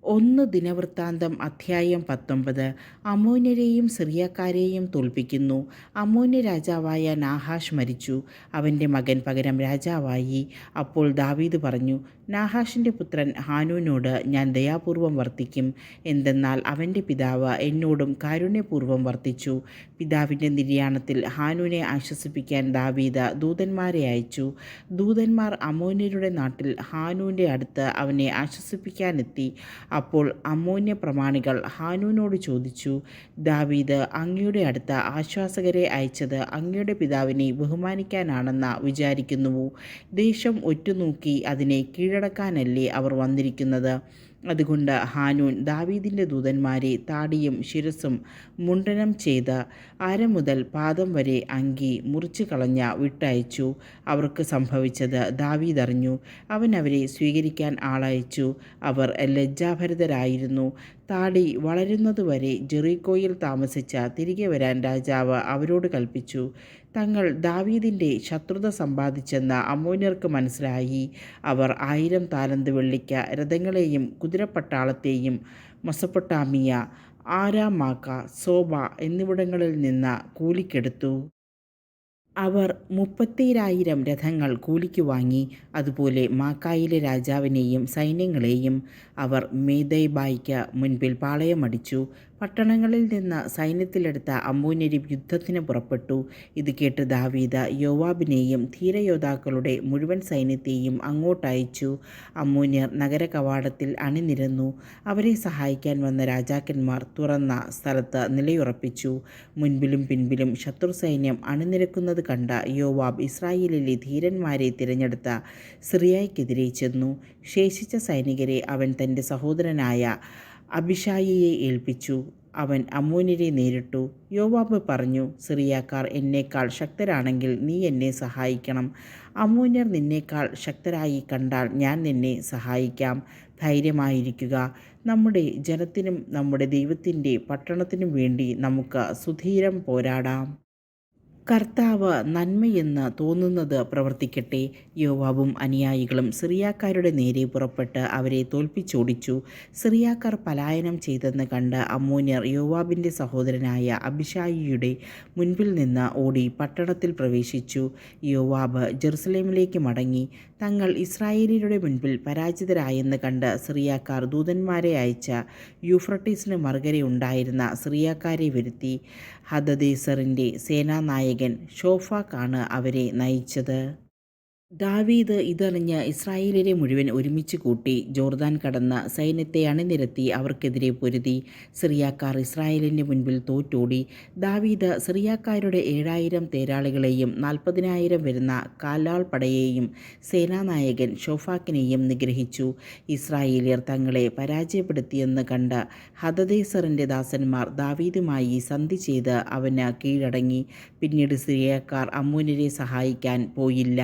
ഒന്ന് ദിനവൃത്താന്തം അധ്യായം 19. അമ്മോന്യരെയും സിറിയക്കാരെയും തോൽപ്പിക്കുന്നു. അമ്മോന്യ രാജാവായ നാഹാഷ് മരിച്ചു. അവൻ്റെ മകൻ പകരം രാജാവായി. അപ്പോൾ ദാവീദ് പറഞ്ഞു, നാഹാഷിൻ്റെ പുത്രൻ ഹാനൂനോട് ഞാൻ ദയാപൂർവം വർത്തിക്കും. എന്തെന്നാൽ അവൻ്റെ പിതാവ് എന്നോടും കാരുണ്യപൂർവം വർത്തിച്ചു. പിതാവിൻ്റെ നിര്യാണത്തിൽ ഹാനൂനെ ആശ്വസിപ്പിക്കാൻ ദാവീദ് ദൂതന്മാരെ അയച്ചു. ദൂതന്മാർ അമ്മോന്യരുടെ നാട്ടിൽ ഹാനൂൻ്റെ അടുത്ത് അവനെ ആശ്വസിപ്പിക്കാനെത്തി. അപ്പോൾ അമ്മോന്യ പ്രമാണികൾ ഹാനൂനോട് ചോദിച്ചു, ദാവീദ് അങ്ങയുടെ അടുത്ത ആശ്വാസകരെ അയച്ചത് അങ്ങയുടെ പിതാവിനെ ബഹുമാനിക്കാനാണെന്ന് വിചാരിക്കുന്നുവോ? ദേശം ഒറ്റുനോക്കി അതിനെ കീഴടക്കാനല്ലേ അവർ വന്നിരിക്കുന്നത്? അതുകൊണ്ട് ഹാനൂൻ ദാവീദിൻ്റെ ദൂതന്മാരെ താടിയും ശിരസ്സും മുണ്ഡനം ചെയ്ത് അര മുതൽ പാദം വരെ അങ്കി മുറിച്ചു കളഞ്ഞ വിട്ടയച്ചു. അവർക്ക് സംഭവിച്ചത് ദാവീദ് അറിഞ്ഞു. അവൻ അവരെ സ്വീകരിക്കാൻ ആളയച്ചു. അവർ ലജ്ജാഭരിതരായിരുന്നു. താടി വളരുന്നതുവരെ ജെറിക്കോയിൽ താമസിച്ച് തിരികെ വരാൻ രാജാവ് അവരോട് കൽപ്പിച്ചു. തങ്ങൾ ദാവീദിൻ്റെ ശത്രുത സമ്പാദിച്ചെന്ന് അമ്മോന്യർക്ക് മനസ്സിലായി. അവർ 1000 താലന്ത് വെള്ളിക്ക് രഥങ്ങളെയും കുതിരപ്പട്ടാളത്തെയും മെസൊപ്പൊട്ടാമിയ, ആരാമാക്ക, സോബ എന്നിവിടങ്ങളിൽ നിന്ന് കൂലിക്കെടുത്തു. അവർ 30,000 രഥങ്ങൾ കൂലിക്ക് വാങ്ങി. അതുപോലെ മാക്കായിലെ രാജാവിനെയും സൈന്യങ്ങളെയും അവർ മേദെബായ്ക്ക് മുൻപിൽ പാളയമടിച്ചു. പട്ടണങ്ങളിൽ നിന്ന് സൈന്യത്തിലെടുത്ത അമ്മോന്യരും യുദ്ധത്തിന് പുറപ്പെട്ടു. ഇത് കേട്ട് ദാവീദ് യോവാബിനെയും ധീരയോദ്ധാക്കളുടെ മുഴുവൻ സൈന്യത്തെയും അങ്ങോട്ടയച്ചു. അമ്മോന്യർ നഗരകവാടത്തിൽ അണിനിരന്നു. അവരെ സഹായിക്കാൻ വന്ന രാജാക്കന്മാർ തുറന്ന സ്ഥലത്ത് നിലയുറപ്പിച്ചു. മുൻപിലും പിൻപിലും ശത്രുസൈന്യം അണിനിരക്കുന്നത് കണ്ട യോവാബ് ഇസ്രായേലിലെ ധീരന്മാരെ തിരഞ്ഞെടുത്ത സിറിയയ്ക്കെതിരെ ചെന്നു. ശേഷിച്ച സൈനികരെ അവൻ തൻ്റെ സഹോദരനായ അബിഷായിയെ ഏൽപ്പിച്ചു. അവൻ അമ്മോന്യരെ നേരിട്ടു. യോവാബ് പറഞ്ഞു, സിറിയക്കാർ എന്നേക്കാൾ ശക്തരാണെങ്കിൽ നീ എന്നെ സഹായിക്കണം. അമ്മോന്യർ നിന്നേക്കാൾ ശക്തരായി കണ്ടാൽ ഞാൻ നിന്നെ സഹായിക്കാം. ധൈര്യമായിരിക്കുക. നമ്മുടെ ജനത്തിനും നമ്മുടെ ദൈവത്തിൻ്റെ പട്ടണത്തിനും വേണ്ടി നമുക്ക് സുധീരം പോരാടാം. കർത്താവ് നന്മയെന്ന് തോന്നുന്നത് പ്രവർത്തിക്കട്ടെ. യോവാബും അനുയായികളും സിറിയക്കാരുടെ നേരെ പുറപ്പെട്ട് അവരെ തോൽപ്പിച്ചോടിച്ചു. സിറിയക്കാർ പലായനം ചെയ്തെന്ന് കണ്ട് അമ്മോന്യർ യോവാബിൻ്റെ സഹോദരനായ അബിഷായിയുടെ മുൻപിൽ നിന്ന് ഓടി പട്ടണത്തിൽ പ്രവേശിച്ചു. യോവാബ് ജെറുസലേമിലേക്ക് മടങ്ങി. തങ്ങൾ ഇസ്രായേലിയരുടെ മുൻപിൽ പരാജിതരായെന്ന് കണ്ട് സിറിയക്കാർ ദൂതന്മാരെ അയച്ച് യൂഫ്രട്ടീസിന് മറുകരെ ഉണ്ടായിരുന്ന സിറിയക്കാരെ വരുത്തി. ഹദദേസറിൻ്റെ സേനാനായകൻ ഷോഫാക്കാണ് അവരെ നയിച്ചത്. ദാവീദ് ഇതറിഞ്ഞ് ഇസ്രായേലിനെ മുഴുവൻ ഒരുമിച്ച് കൂട്ടി ജോർദാൻ കടന്ന് സൈന്യത്തെ അണിനിരത്തി അവർക്കെതിരെ പൊരുതി. സിറിയക്കാർ ഇസ്രായേലിൻ്റെ മുൻപിൽ തോറ്റോടി. ദാവീദ് സിറിയക്കാരുടെ 7,000 തേരാളികളെയും 40,000 വരുന്ന കാലാൾപ്പടയെയും സേനാനായകൻ ഷോഫാക്കിനെയും നിഗ്രഹിച്ചു. ഇസ്രായേലിയർ തങ്ങളെ പരാജയപ്പെടുത്തിയെന്ന് കണ്ട് ഹദദേസറിൻ്റെ ദാസന്മാർ ദാവീദുമായി സന്ധി ചെയ്ത് അവന് കീഴടങ്ങി. പിന്നീട് സിറിയക്കാർ അമ്മോന്യരെ സഹായിക്കാൻ പോയില്ല.